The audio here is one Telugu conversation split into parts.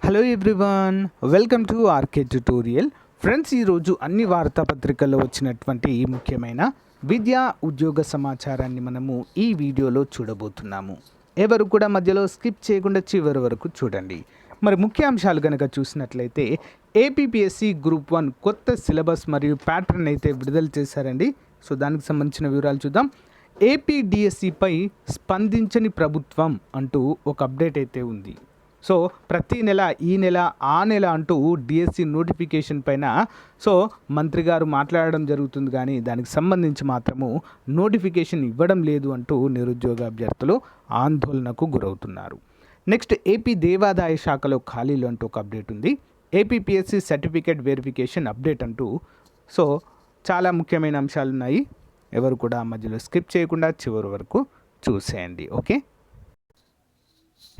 Hello everyone, welcome to RK tutorial. Friends, ఈరోజు అన్ని వార్తాపత్రికల్లో వచ్చినటువంటి ముఖ్యమైన విద్యా ఉద్యోగ సమాచారాన్ని మనము ఈ వీడియోలో చూడబోతున్నాము. ఎవరు కూడా మధ్యలో స్కిప్ చేయకుండా చివరి వరకు చూడండి. మరి ముఖ్యాంశాలు కనుక చూసినట్లయితే ఏపీపీఎస్సీ గ్రూప్ 1 కొత్త సిలబస్ మరియు ప్యాటర్న్ అయితే విడుదల చేశారండి. సో దానికి సంబంధించిన వివరాలు చూద్దాం. ఏపీ డిఎస్సిపై స్పందించని ప్రభుత్వం అంటూ ఒక అప్డేట్ అయితే ఉంది. సో ప్రతి నెల ఈ నెల ఆ నెల అంటూ డిఎస్సి నోటిఫికేషన్ పైన మంత్రి గారు మాట్లాడడం జరుగుతుంది, కానీ దానికి సంబంధించి మాత్రము నోటిఫికేషన్ ఇవ్వడం లేదు అంటూ నిరుద్యోగ అభ్యర్థులు ఆందోళనకు గురవుతున్నారు. నెక్స్ట్, ఏపీ దేవాదాయ శాఖలో ఖాళీలు అంటూ ఒక అప్డేట్ ఉంది. ఏపీపీఎస్సీ సర్టిఫికేట్ వెరిఫికేషన్ అప్డేట్ అంటూ చాలా ముఖ్యమైన అంశాలు ఉన్నాయి. ఎవరు కూడా మధ్యలో స్కిప్ చేయకుండా చివరి వరకు చూసేయండి. ఓకే.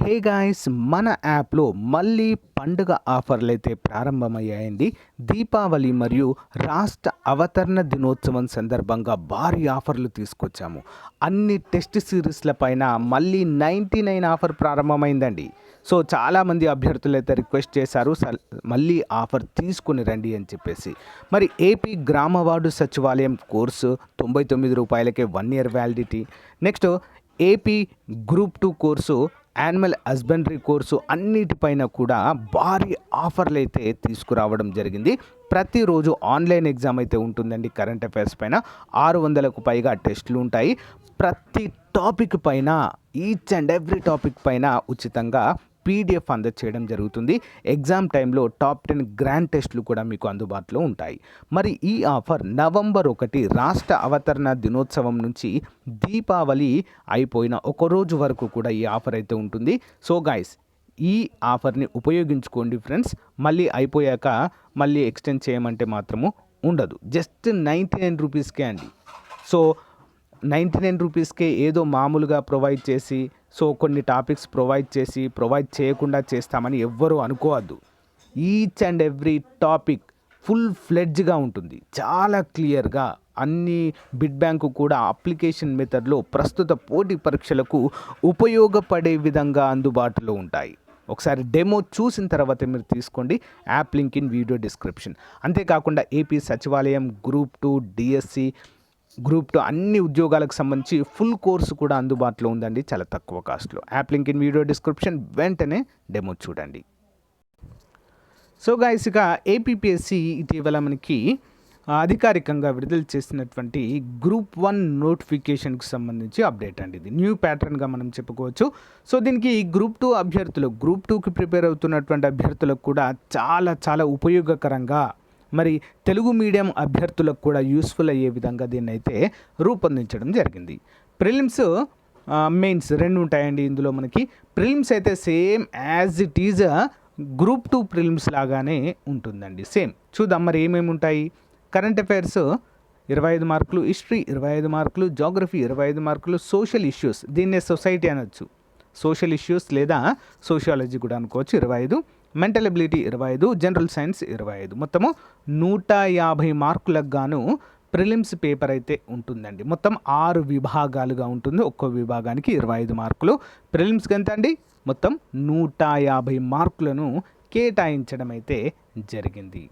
హే గాయ్స్, మన యాప్లో మళ్ళీ పండుగ ఆఫర్లు అయితే ప్రారంభమయ్యాయండి. దీపావళి మరియు రాష్ట్ర అవతరణ దినోత్సవం సందర్భంగా భారీ ఆఫర్లు తీసుకొచ్చాము. అన్ని టెస్ట్ సిరీస్ల పైన మళ్ళీ 99 ఆఫర్ ప్రారంభమైందండి. సో చాలామంది అభ్యర్థులు అయితే రిక్వెస్ట్ చేశారు, మళ్ళీ ఆఫర్ తీసుకుని రండి అని చెప్పేసి. మరి ఏపీ గ్రామ వార్డు సచివాలయం కోర్సు 99 రూపాయలకే 1 year validity. Next, AP Group-2 course, animal husbandry course అన్నిటిపైన కూడా భారీ ఆఫర్లు అయితే తీసుకురావడం జరిగింది. ప్రతిరోజు ఆన్లైన్ ఎగ్జామ్ అయితే ఉంటుందండి. కరెంట్ అఫైర్స్ పైన 600కు పైగా టెస్టులు ఉంటాయి. ప్రతి టాపిక్ పైన, ఈచ్ అండ్ ఎవ్రీ టాపిక్ పైన ఉచితంగా పీడిఎఫ్ అందచేయడం జరుగుతుంది. ఎగ్జామ్ టైంలో టాప్ 10 గ్రాండ్ టెస్టులు కూడా మీకు అందుబాటులో ఉంటాయి. మరి ఈ ఆఫర్ నవంబర్ 1 రాష్ట్ర అవతరణ దినోత్సవం నుంచి దీపావళి అయిపోయిన ఒక రోజు వరకు కూడా ఈ ఆఫర్ అయితే ఉంటుంది. సో గైస్, ఈ ఆఫర్ని ఉపయోగించుకోండి ఫ్రెండ్స్. మళ్ళీ అయిపోయాక మళ్ళీ ఎక్స్టెండ్ చేయమంటే మాత్రము ఉండదు. జస్ట్ 99 రూపీస్కే అండి. సో 99 రూపీస్కే ఏదో మామూలుగా ప్రొవైడ్ చేసి, కొన్ని టాపిక్స్ ప్రొవైడ్ చేయకుండా చేస్తామని ఎవ్వరూ అనుకోవద్దు. Each and every topic full ఫ్లెడ్జ్గా ఉంటుంది, చాలా క్లియర్గా. అన్ని బిడ్ బ్యాంకు కూడా అప్లికేషన్ మెథడ్లో ప్రస్తుత పోటీ పరీక్షలకు ఉపయోగపడే విధంగా అందుబాటులో ఉంటాయి. ఒకసారి డెమో చూసిన తర్వాత మీరు తీసుకోండి. App link in video description. అంతేకాకుండా ఏపీ సచివాలయం, Group-2, డిఎస్సి, Group-2 అన్ని ఉద్యోగాలకు సంబంధించి ఫుల్ కోర్సు కూడా అందుబాటులో ఉందండి, చాలా తక్కువ కాస్ట్లో. App link in video description. వెంటనే డెమో చూడండి. సో గైస్, ఇక ఏపీపీఎస్సీ ఇటీవల మనకి అధికారికంగా విడుదల చేసినటువంటి Group-1 నోటిఫికేషన్కి సంబంధించి అప్డేట్ అండి. ఇది న్యూ ప్యాటర్న్గా మనం చెప్పుకోవచ్చు. సో దీనికి Group-2 అభ్యర్థులు, Group-2కి ప్రిపేర్ అవుతున్నటువంటి అభ్యర్థులకు కూడా చాలా చాలా ఉపయోగకరంగా, మరి తెలుగు మీడియం అభ్యర్థులకు కూడా యూస్ఫుల్ అయ్యే విధంగా దీన్ని అయితే రూపొందించడం జరిగింది. ప్రిలిమ్స్, మెయిన్స్ రెండు ఉంటాయండి ఇందులో. మనకి ప్రిలిమ్స్ అయితే same as it is Group-2 prelims లాగానే ఉంటుందండి, సేమ్. చూద్దాం మరి ఏమేమి ఉంటాయి. కరెంట్ అఫైర్స్ 25 మార్కులు, హిస్టరీ 25 మార్కులు, జాగ్రఫీ 25 మార్కులు, సోషల్ ఇష్యూస్, దీన్నే సొసైటీ అనొచ్చు, సోషల్ ఇష్యూస్ లేదా సోషియాలజీ కూడా అనుకోవచ్చు, 25, మెంటల్ ఎబిలిటీ 25, జనరల్ సైన్స్ 25, మొత్తము 150 మార్కులకు గాను ప్రిలిమ్స్ పేపర్ అయితే ఉంటుందండి. మొత్తం 6 విభాగాలుగా ఉంటుంది. ఒక్కో విభాగానికి 25 మార్కులు. ప్రిలిమ్స్కి ఎంత అండి? మొత్తం 150 మార్కులను కేటాయించడం అయితే జరిగింది.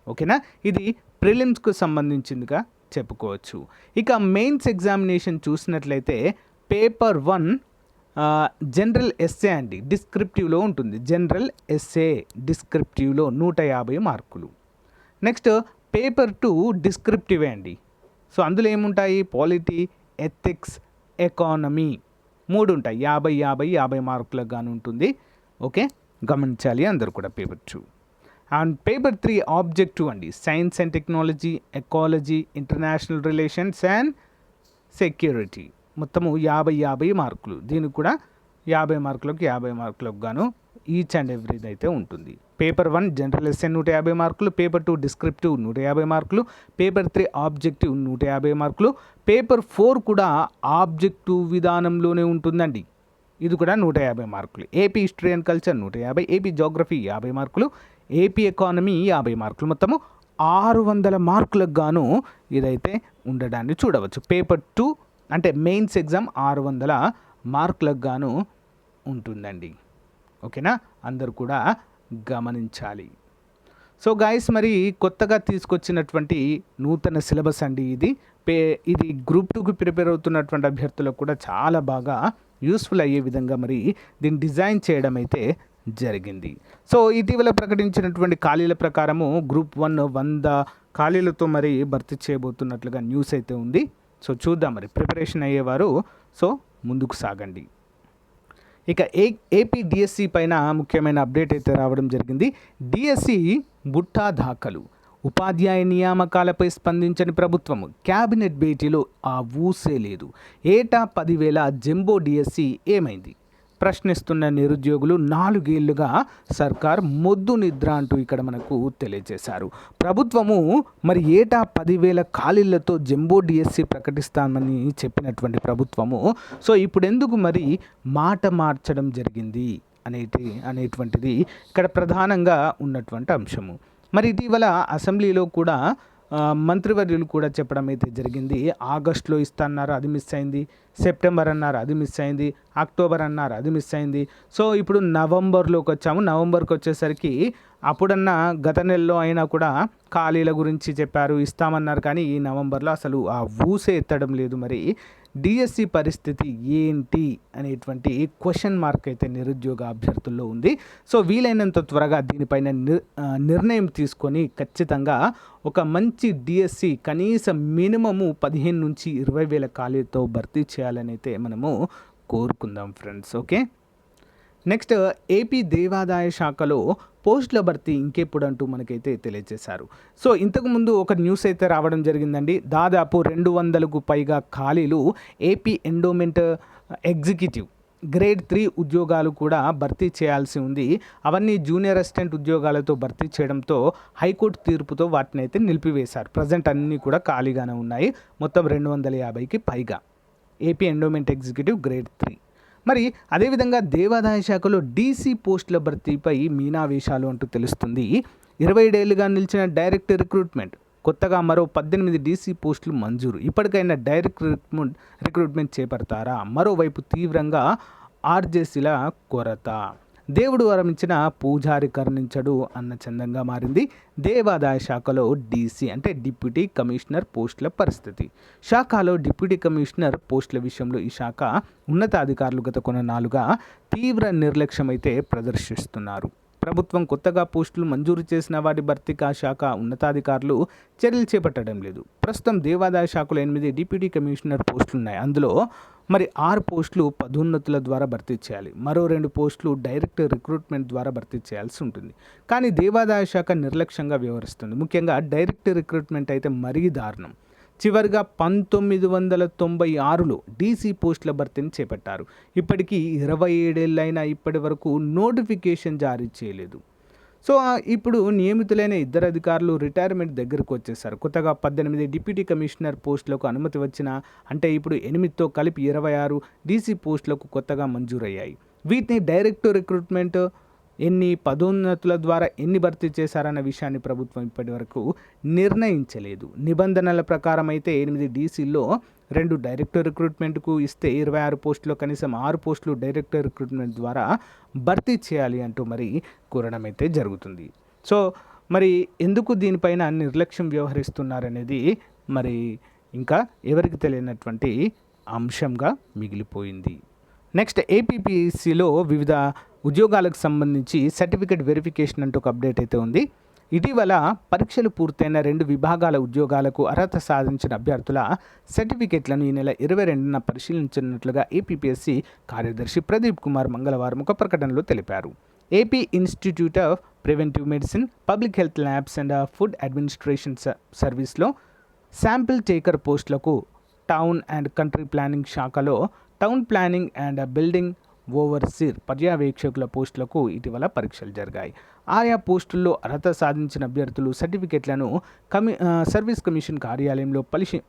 ఓకేనా, ఇది ప్రిలిమ్స్కు సంబంధించిందిగా చెప్పుకోవచ్చు. ఇక మెయిన్స్ ఎగ్జామినేషన్ చూసినట్లయితే పేపర్ 1 జనరల్ ఎస్సే అండి, డిస్క్రిప్టివ్లో ఉంటుంది. జనరల్ ఎస్సే డిస్క్రిప్టివ్లో 150 మార్కులు. నెక్స్ట్ పేపర్ 2 డిస్క్రిప్టివే అండి. సో అందులో ఏముంటాయి? పాలిటీ, ఎథిక్స్, ఎకానమీ 3 ఉంటాయి. 50 మార్కులకు గాను ఉంటుంది. ఓకే, గమనించాలి అందరు కూడా. పేపర్ 2 అండ్ పేపర్ 3 ఆబ్జెక్టివ్ అండి. Science and technology, ecology, international relations and security, మొత్తము 50 మార్కులు. దీనికి కూడా 50 మార్కులకు గాను ఈచ్ అండ్ ఎవ్రీది అయితే ఉంటుంది. పేపర్ 1 జనరల్ ఎస్సే 150 మార్కులు, పేపర్ 2 డిస్క్రిప్టివ్ 150 మార్కులు, పేపర్ 3 ఆబ్జెక్టివ్ 150 మార్కులు, పేపర్ 4 కూడా ఆబ్జెక్టివ్ విధానంలోనే ఉంటుందండి. ఇది కూడా 150 మార్కులు. AP history and culture 150, AP geography 50 మార్కులు, ఏపీ ఎకానమీ 50 మార్కులు, మొత్తము 600 మార్కులకు గాను ఇదైతే ఉండడాన్ని చూడవచ్చు. పేపర్ 2 అంటే మెయిన్స్ ఎగ్జామ్ 600 మార్కులకు గాను ఉంటుందండి. ఓకేనా, అందరు కూడా గమనించాలి. సో గైస్, మరి కొత్తగా తీసుకొచ్చినటువంటి నూతన సిలబస్ అండి ఇది గ్రూప్ 2కి ప్రిపేర్ అవుతున్నటువంటి అభ్యర్థులకు కూడా చాలా బాగా యూస్ఫుల్ అయ్యే విధంగా మరి దీన్ని డిజైన్ చేయడం అయితే జరిగింది. సో ఇటీవల ప్రకటించినటువంటి ఖాళీల ప్రకారము గ్రూప్ 1 100 ఖాళీలతో మరి భర్తీ చేయబోతున్నట్లుగా న్యూస్ అయితే ఉంది. సో చూద్దాం, మరి ప్రిపరేషన్ అయ్యేవారు సో ముందుకు సాగండి. ఇక ఏపీ డిఎస్సి పైన ముఖ్యమైన అప్డేట్ అయితే రావడం జరిగింది. డిఎస్సి బుట్టా దాఖలు, ఉపాధ్యాయ నియామకాలపై స్పందించని ప్రభుత్వము, క్యాబినెట్ భేటీలో ఆ ఊసే లేదు, ఏటా 10,000 జంబో డిఎస్సి ఏమైంది ప్రశ్నిస్తున్న నిరుద్యోగులు 4 ఏళ్లుగా సర్కార్ మొద్దు నిద్ర అంటూ ఇక్కడ మనకు తెలియజేశారు. ప్రభుత్వము మరి ఏటా 10,000 ఖాళీలతో జంబో డిఎస్సి ప్రకటిస్తామని చెప్పినటువంటి ప్రభుత్వము సో ఇప్పుడు ఎందుకు మరి మాట మార్చడం జరిగింది అనేటువంటిది ఇక్కడ ప్రధానంగా ఉన్నటువంటి అంశము. మరి ఇటీవల అసెంబ్లీలో కూడా మంత్రివర్యులు కూడా చెప్పడం అయితే జరిగింది. ఆగస్టులో ఇస్తాన్నారు, అది మిస్ అయింది. సెప్టెంబర్ అన్నారు, అది మిస్ అయింది. అక్టోబర్ అన్నారు, అది మిస్ అయింది. సో ఇప్పుడు నవంబర్లోకి వచ్చాము. నవంబర్కి వచ్చేసరికి అప్పుడన్నా గత నెలలో అయినా కూడా ఖాళీల గురించి చెప్పారు, ఇస్తామన్నారు. కానీ ఈ నవంబర్లో అసలు ఆ ఊసే ఎత్తడం లేదు. మరి డిఎస్సి పరిస్థితి ఏంటి అనేటువంటి క్వశ్చన్ మార్క్ అయితే నిరుద్యోగ అభ్యర్థుల్లో ఉంది. సో వీలైనంత త్వరగా దీనిపైన నిర్ణయం తీసుకొని ఖచ్చితంగా ఒక మంచి డిఎస్సి కనీసం మినిమము 15 నుంచి 20,000 ఖాళీలతో భర్తీ చేయాలని అయితే మనము కోరుకుందాం ఫ్రెండ్స్. ఓకే, నెక్స్ట్ ఏపీ దేవాదాయ శాఖలో పోస్టుల భర్తీ ఇంకెప్పుడు అంటూ మనకైతే తెలియజేశారు. సో ఇంతకుముందు ఒక న్యూస్ అయితే రావడం జరిగిందండి. దాదాపు 200కు పైగా ఖాళీలు ఏపీ ఎండోమెంట్ ఎగ్జిక్యూటివ్ గ్రేడ్ 3 ఉద్యోగాలు కూడా భర్తీ చేయాల్సి ఉంది. అవన్నీ జూనియర్ అసిస్టెంట్ ఉద్యోగాలతో భర్తీ చేయడంతో హైకోర్టు తీర్పుతో వాటిని అయితే నిలిపివేశారు. ప్రజెంట్ అన్నీ కూడా ఖాళీగానే ఉన్నాయి. మొత్తం 250కి పైగా ఏపీ ఎండోమెంట్ ఎగ్జిక్యూటివ్ గ్రేడ్ 3. మరి అదేవిధంగా దేవాదాయ శాఖలో డీసీ పోస్టుల భర్తీపై మీనావేశాలు అంటూ తెలుస్తుంది. 27 ఏళ్లుగా నిలిచిన డైరెక్ట్ రిక్రూట్మెంట్, కొత్తగా మరో 18 డీసీ పోస్టులు మంజూరు. ఇప్పటికైనా డైరెక్ట్ రిక్రూట్మెంట్ చేపడతారా? మరోవైపు తీవ్రంగా ఆర్జేసీల కొరత, దేవుడు వరమించిన పూజారి కరుణించడు అన్న చందంగా మారింది దేవాదాయ శాఖలో డీసీ అంటే డిప్యూటీ కమిషనర్ పోస్టుల పరిస్థితి. శాఖలో డిప్యూటీ కమిషనర్ పోస్టుల విషయంలో ఈ శాఖ ఉన్నతాధికారులు గత కొన్నాళ్ళుగా తీవ్ర నిర్లక్ష్యం అయితే ప్రదర్శిస్తున్నారు. ప్రభుత్వం కొత్తగా పోస్టులు మంజూరు చేసిన వాటి భర్తీకి ఆ శాఖ ఉన్నతాధికారులు చర్యలు చేపట్టడం లేదు. ప్రస్తుతం దేవాదాయ శాఖలో 8 డిప్యూటీ కమిషనర్ పోస్టులు ఉన్నాయి. అందులో మరి 6 పోస్టులు పదోన్నతుల ద్వారా భర్తీ చేయాలి. మరో 2 పోస్టులు డైరెక్ట్ రిక్రూట్మెంట్ ద్వారా భర్తీ చేయాల్సి ఉంటుంది. కానీ దేవాదాయ శాఖ నిర్లక్ష్యంగా వ్యవహరిస్తుంది. ముఖ్యంగా డైరెక్ట్ రిక్రూట్మెంట్ అయితే మరీ దారుణం. చివరిగా 1996లో డీసీ పోస్టుల భర్తీని చేపట్టారు. ఇప్పటికీ 27 ఏళ్ళైనా ఇప్పటి వరకు నోటిఫికేషన్ జారీ చేయలేదు. సో ఇప్పుడు నియమితులైన 2 అధికారులు రిటైర్మెంట్ దగ్గరకు వచ్చేసారు. కొత్తగా 18 డిప్యూటీ కమిషనర్ పోస్టులకు అనుమతి వచ్చిన అంటే ఇప్పుడు 8తో కలిపి 26 డీసీ పోస్టులకు కొత్తగా మంజూరయ్యాయి. వీటిని డైరెక్ట్ రిక్రూట్మెంట్ ఎన్ని పదోన్నతుల ద్వారా ఎన్ని భర్తీ చేశారన్న విషయాన్ని ప్రభుత్వం ఇప్పటి వరకు నిర్ణయించలేదు. నిబంధనల ప్రకారం అయితే 8 డీసీల్లో 2 డైరెక్ట్ రిక్రూట్మెంట్కు ఇస్తే 26 పోస్టులో కనీసం 6 పోస్టులు డైరెక్ట్ రిక్రూట్మెంట్ ద్వారా భర్తీ చేయాలి అంటూ మరి కోరడం అయితే జరుగుతుంది. సో మరి ఎందుకు దీనిపైన నిర్లక్ష్యం వ్యవహరిస్తున్నారనేది మరి ఇంకా ఎవరికి తెలియనటువంటి అంశంగా మిగిలిపోయింది. నెక్స్ట్ ఏపీపీఎస్సీలో వివిధ ఉద్యోగాలకు సంబంధించి సర్టిఫికేట్ వెరిఫికేషన్ అంటూ ఒక అప్డేట్ అయితే ఉంది. ఇటీవల పరీక్షలు పూర్తయిన 2 విభాగాల ఉద్యోగాలకు అర్హత సాధించిన అభ్యర్థుల సర్టిఫికేట్లను ఈ నెల 22న పరిశీలించనున్నట్లుగా ఏపీపీఎస్సీ కార్యదర్శి ప్రదీప్ కుమార్ మంగళవారం ఒక ప్రకటనలో తెలిపారు. AP institute of preventive medicine, public health labs and food administration సర్వీస్లో శాంపిల్ టేకర్ పోస్టులకు టౌన్ అండ్ కంట్రీ ప్లానింగ్ శాఖలో town planning and building overseer పర్యవేక్షకుల పోస్టులకు ఇటీవల పరీక్షలు జరిగాయి. ఆయా పోస్టుల్లో అర్హత సాధించిన అభ్యర్థులు సర్టిఫికెట్లను సర్వీస్ కమిషన్ కార్యాలయంలో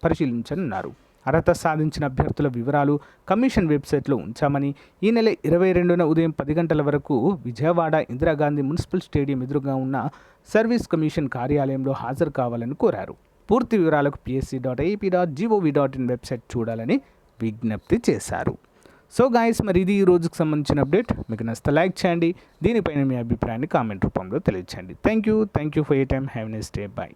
పరిశీలించనున్నారు. అర్హత సాధించిన అభ్యర్థుల వివరాలు కమిషన్ వెబ్సైట్లో ఉంచామని, ఈ నెల 22న ఉదయం 10 గంటల వరకు విజయవాడ ఇందిరాగాంధీ మున్సిపల్ స్టేడియం ఎదురుగా ఉన్న సర్వీస్ కమిషన్ కార్యాలయంలో హాజరు కావాలని కోరారు. పూర్తి వివరాలకు psc.ap.gov.in వెబ్సైట్ చూడాలని విజ్ఞప్తి చేశారు. సో గాయస్, మరి ఇది ఈ రోజుకి సంబంధించిన అప్డేట్. మీకు నచ్చితే లైక్ చేయండి, దీనిపైన మీ అభిప్రాయాన్ని కామెంట్ రూపంలో తెలియచేయండి. Thank you for your time. Have a nice day. By.